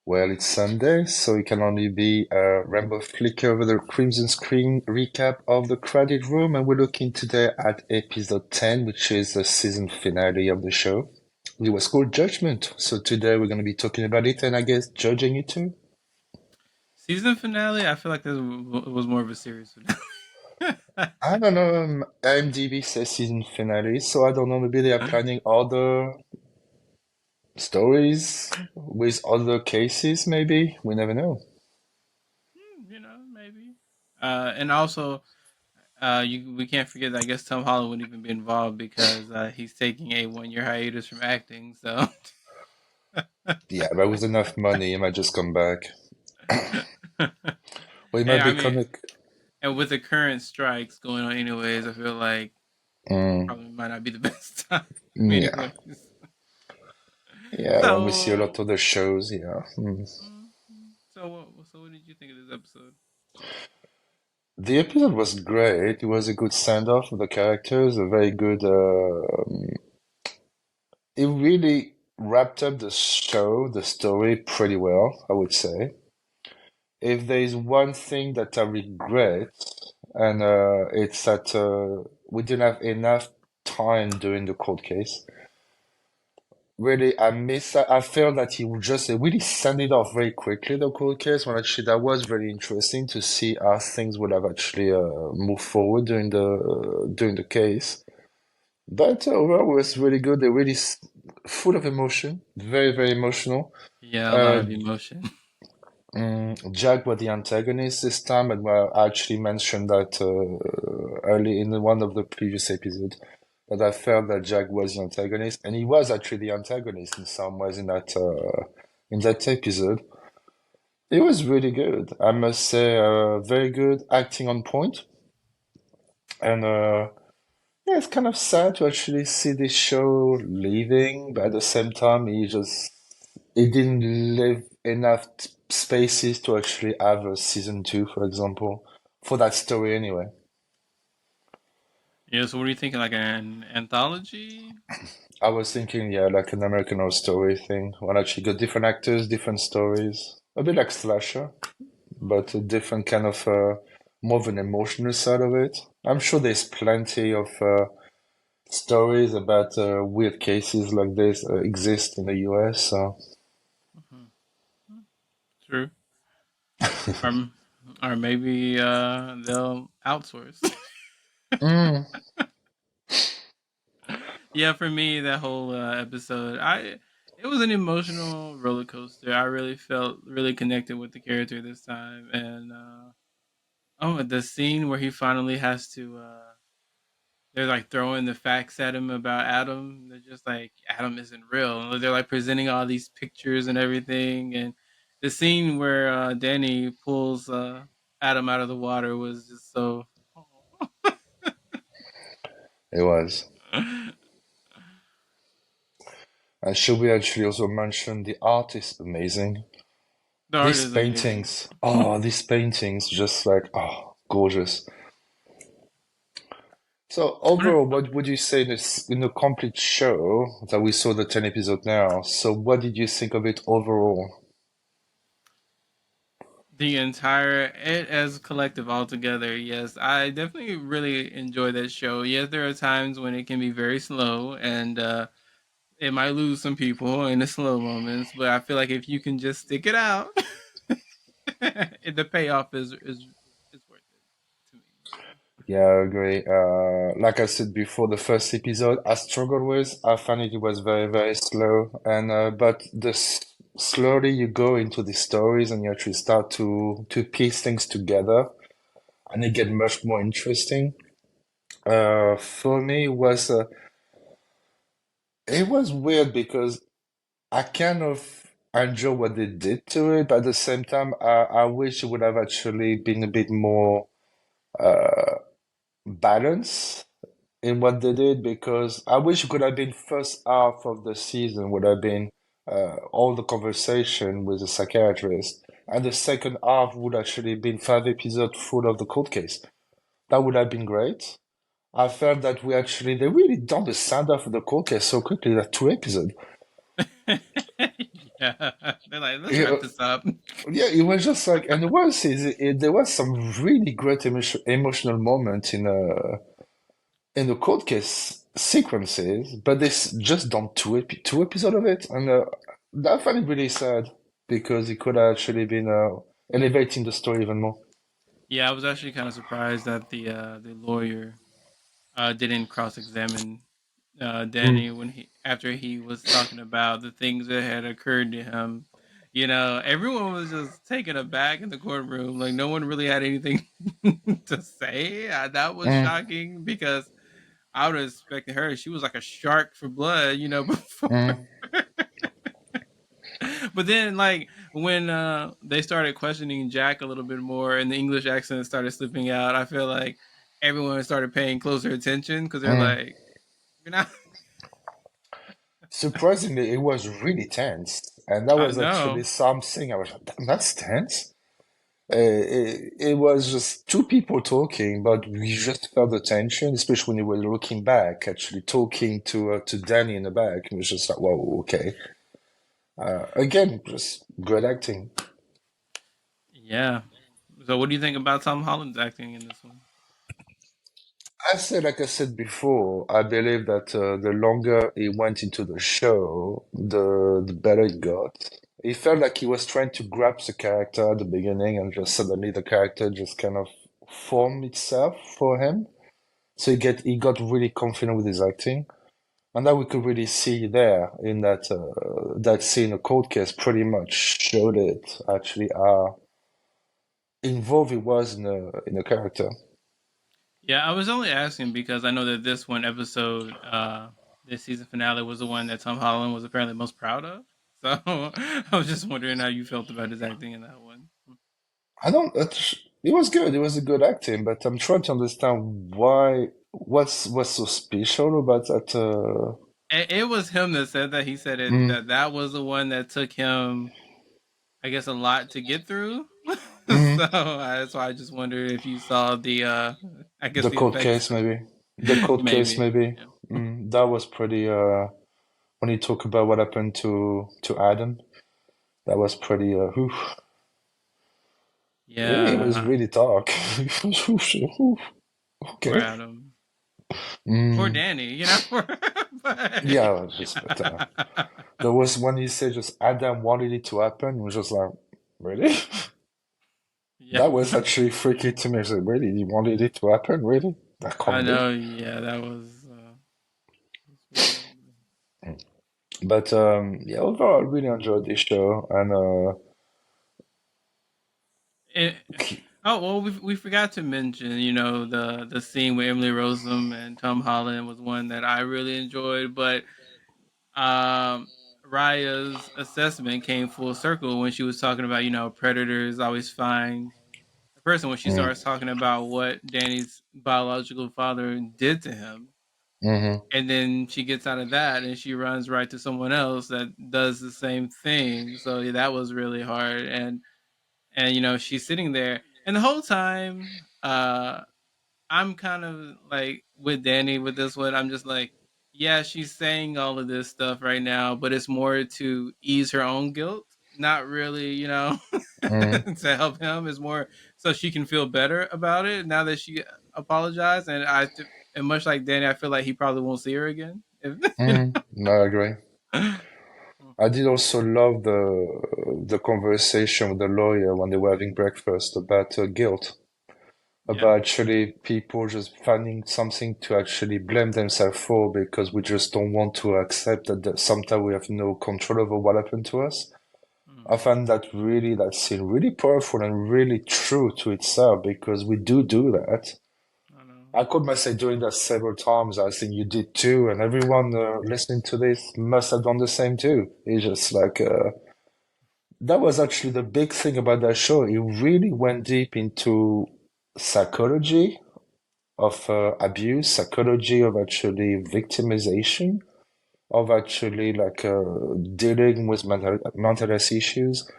Well, it's Sunday, so it can only be a rainbow flicker over the crimson screen recap of the credit room, and we're looking today at episode 10, which is the season finale of the show. It was called Judgment, so today we're going to be talking about it and I guess judging it too. Season finale. I feel like this was more of a series finale. I don't know, IMDb says season finale, so I don't know, maybe they are planning other stories with other cases, maybe? We never know. Maybe. And also, we can't forget that I guess Tom Holland wouldn't even be involved because he's taking a 1 year hiatus from acting. So, Yeah, but with enough money, he might just come back. Or he and might I mean, become a... and with the current strikes going on, anyways, I feel like Mm. probably might not be the best time, Yeah, anyways. yeah. When we see a lot So, of the shows, yeah. Mm. so what did you think of this episode? The episode was great. It was a good send-off of the characters, a very good. It really wrapped up the show, the story pretty well, I would say. If there is one thing that I regret, and it's that we didn't have enough time during the court case. Really, I miss that. I felt that he would just really send it off very quickly, the cold case, when actually that was very interesting to see how things would have actually moved forward during the case. But overall, it was really good. They're really full of emotion, very, very emotional. Yeah, a lot Uh, of emotion. Jack was the antagonist this time, and I actually mentioned that early in one of the previous episodes. But I felt that Jack was the antagonist, and he was actually the antagonist in some ways in that episode. It was really good, I must say. Very good acting on point, and yeah, it's kind of sad to actually see this show leaving, but at the same time, he didn't leave enough spaces to actually have a season two, for example, for that story anyway. Yeah, so what are you thinking? Like an anthology? I was thinking, yeah, like an American Horror Story thing, when actually got different actors, different stories, a bit like slasher, but a Okay. different kind of more of an emotional side of it. I'm sure there's plenty of stories about weird cases like this exist in the US. So, Hmm. True. Or, or maybe they'll outsource. mm, Yeah, for me, that whole episode, it was an emotional roller coaster. I really felt really connected with the character this time, and the scene where he finally has to. They're like throwing the facts at him about Adam. They're just like Adam isn't real. They're like presenting all these pictures and everything, and the scene where Danny pulls Adam out of the water was just so. it was. And should we actually also mention the art is amazing? The art These is amazing. paintings, oh, these paintings, just like, oh, gorgeous. So overall, what would you say in the complete show that we saw the 10 episode now? So what did you think of it overall? The entire it as a collective altogether, yes, I definitely really enjoy that show. Yes, there are times when it can be very slow and it might lose some people in the slow moments, but I feel like if you can just stick it out, the payoff is worth it to me. Yeah, I agree. Like I said before, the first episode I struggled with. I found it was very, very slow. And but slowly you go into the stories and you actually start to piece things together, and it get much more interesting. For me, it was weird because I kind of enjoy what they did to it, but at the same time, I wish it would have actually been a bit more uh, balanced in what they did because I wish it could have been first half of the season would have been all the conversation with the psychiatrist, and the second half would actually been 5 episodes full of the court case. That would have been great. I felt that they really done the send off of the court case so quickly that 2 episodes. Yeah. Yeah, they're like, let's Yeah, wrap this up. yeah, it was just like, and there was some really great emotional moments in the cold case sequences, but just done two episodes of it, and I find it really sad because it could have actually been elevating the story even more. Yeah, I was actually kind of surprised that the lawyer didn't cross examine Mm, Danny when he after he was talking about the things that had occurred to him. You know, everyone was just taken aback in the courtroom. Like no one really had anything to say. That was mm, shocking because I would have expected her. She was like a shark for blood, you know, before. mm. But then, like when they started questioning Jack a little bit more, and the English accent started slipping out, I feel like everyone started paying closer attention because they're Mm. like, "You're not." Surprisingly, it was really tense, and that I was actually know. something I was like, "Damn, that's tense." It was just two people talking, but we just felt the tension, especially when you were looking back, actually talking to Danny in the back. It was just like, whoa, okay. Again, just great acting. Yeah. So, what do you think about Tom Holland's acting in this one? Like I said before, I believe that the longer he went into the show, the better it got. It felt like he was trying to grasp the character at the beginning, and just suddenly the character just kind of formed itself for him. So he got really confident with his acting, and that we could really see there in that scene, a cold case, pretty much showed it actually how involved he was in a character. Yeah, I was only asking because I know that this one episode, this season finale, was the one that Tom Holland was apparently most proud of. So, I was just wondering how you felt about his acting in that one. I don't. It was good. It was a good acting, but I'm trying to understand what's so special about that. It was him that said that. He said Mm, that was the one that took him, I guess, a lot to get through. So mm, that's why I just wondered if you saw the, I guess, the the cold effects. case, maybe. The cold case, Maybe. maybe. Yeah. That was pretty. When you talk about what happened to Adam, that was pretty. It was Yeah. really dark. Poor Okay. Adam. Poor Mm, Danny. You know. But yeah, just but there was when he said just Adam wanted it to happen. It was just like, really? yeah. That was actually freaky to me. I said, really? You wanted it to happen? Really? That I can't be. know. Yeah, that was pretty ugly. But yeah, overall, I really enjoyed this show, and It, oh well, we forgot to mention, you know, the scene with Emily Rossum and Tom Holland was one that I really enjoyed, but um, Raya's assessment came full circle when she was talking about, you know, predators always find the person when she mm, starts talking about what Danny's biological father did to him. hmm And then she gets out of that and she runs right to someone else that does the same thing. So yeah, that was really hard. And you know, she's sitting there and the whole time, I'm kind of like with Danny with this one. I'm just like, yeah, she's saying all of this stuff right now, but it's more to ease her own guilt, not really, you know, mm, to help him. It's more so she can feel better about it now that she apologized. And much like Danny, I feel like he probably won't see her again. If, you No, I agree. know. I did also love the conversation with the lawyer when they were having breakfast about guilt, Yeah. about actually people just finding something to actually blame themselves for because we just don't want to accept that sometimes we have no control over what happened to us. I Mhm. find that scene really powerful and really true to itself because we do that. I know. I caught myself doing that several times. I think you did too, and everyone listening to this must have done the same too. It's just like that was actually the big thing about that show. It really went deep into psychology of abuse, psychology of actually victimization, of actually like dealing with mental health issues,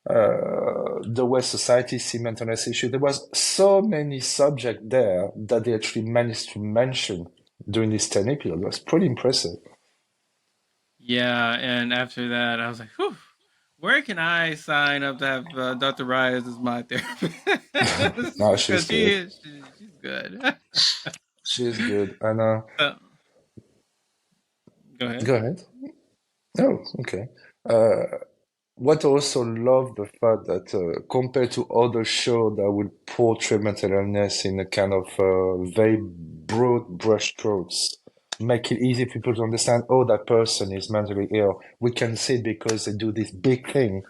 the way society see mental health issues. There was so many subjects there that they actually managed to mention during this 10 episode. It was pretty impressive. Yeah, and after that, I was like, whew. Where can I sign up to have Dr. Rios as my therapist? No, she's Because good. she's good. She's good. And So, go ahead. go ahead. Oh, okay. Uh, what I also love the fact that compared to other shows that would portray mental illness in a kind of very broad brushstrokes, make it easy for people to understand, oh, that person is mentally ill. We can see it because they do this big thing.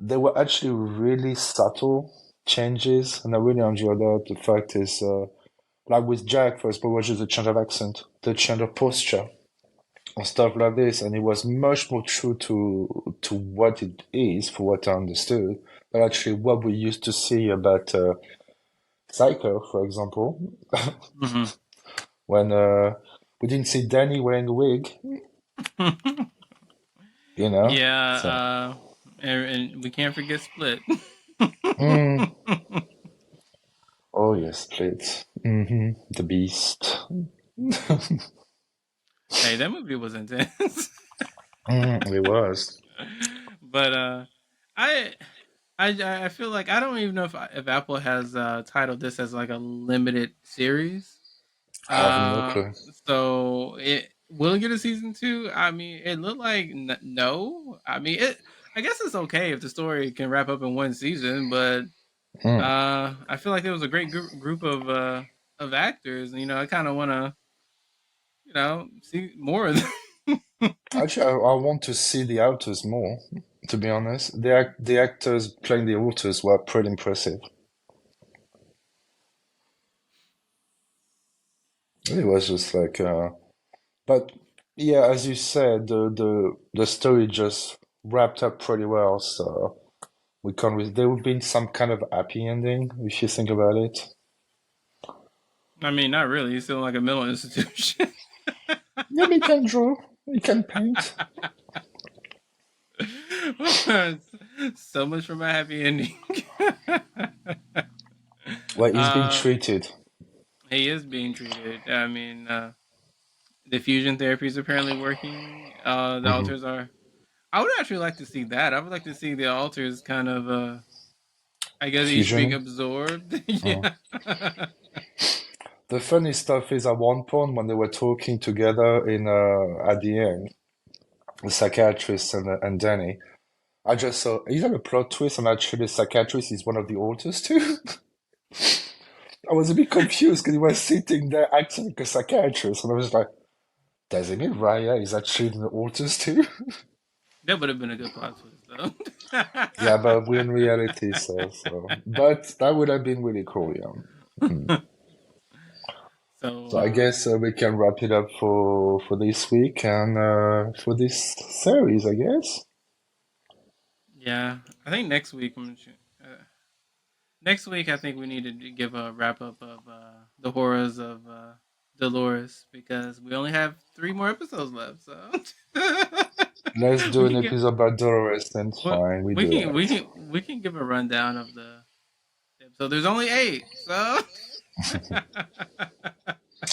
They were actually really subtle changes, and I really enjoy that. The fact is, like with Jack, for example, was just the change of accent, the change of posture, or stuff like this, and it was much more true to what it is, for what I understood, but actually what we used to see about Psycho, for example, Hmm. when we didn't see Danny wearing a wig, you know. Yeah, So, and we can't forget Split. mm, oh yes, please, the Beast. Hey, that movie was intense. It was. But I I feel like I don't even know if Apple has titled this as like a limited series. I have no Uh, clue. so it will it get a season two. I mean, it looked like no. I mean, it. I guess it's okay if the story can wrap up in one season, but Mm. I feel like there was a great group of actors. And, I kind of want to see more of them. Actually, I want to see the authors more, to be honest. The actors playing the authors were pretty impressive. It was just like, but yeah, as you said, the story just wrapped up pretty well. So we can't. There would have been some kind of happy ending if you think about it. I mean, not really. He's still like a mental institution. Yeah, we can draw, we can paint. So much for my happy ending. Well, he's been uh, treated. he is being treated. I mean, the fusion therapy is apparently working. The Hmm. alters are. I would actually like to see that. I would like to see the alters kind of. I guess each being Fusioning. absorbed. Mm. Yeah. The funny stuff is at one point when they were talking together in at the end, the psychiatrist and Danny. I just saw, is that a plot twist? And actually, the psychiatrist is one of the authors too. I was a bit confused because he was sitting there acting like a psychiatrist, and I was like, does it mean Raya is actually the authors too? That would have been a good plot twist, though. Yeah, but we're in reality, but that would have been really cool, yeah. Mm. So, So I guess we can wrap it up for this week and for this series, I guess. yeah, I think next week, I think we need to give a wrap up of the horrors of Dolores because we only have three more episodes left. So Let's do we an can get episode about Dolores, then well, fine, we do that. we can give a rundown of the episode. There's only eight, so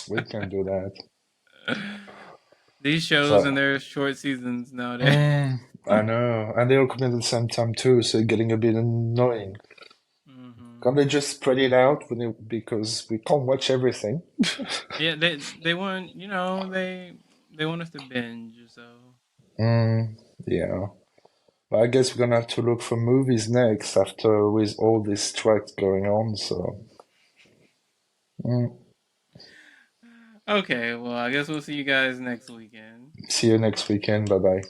We can do that. these shows and So, their short seasons nowadays. mm, I know, and they all come in at the same time too, so it's getting a bit annoying. Hmm. Can't they just spread it out because we can't watch everything? Yeah, they want they want us to binge. So Mm, yeah. Well, I guess we're gonna have to look for movies next after with all these strikes going on. So, mm, okay, well, I guess we'll see you guys next weekend. see you next weekend. Bye bye.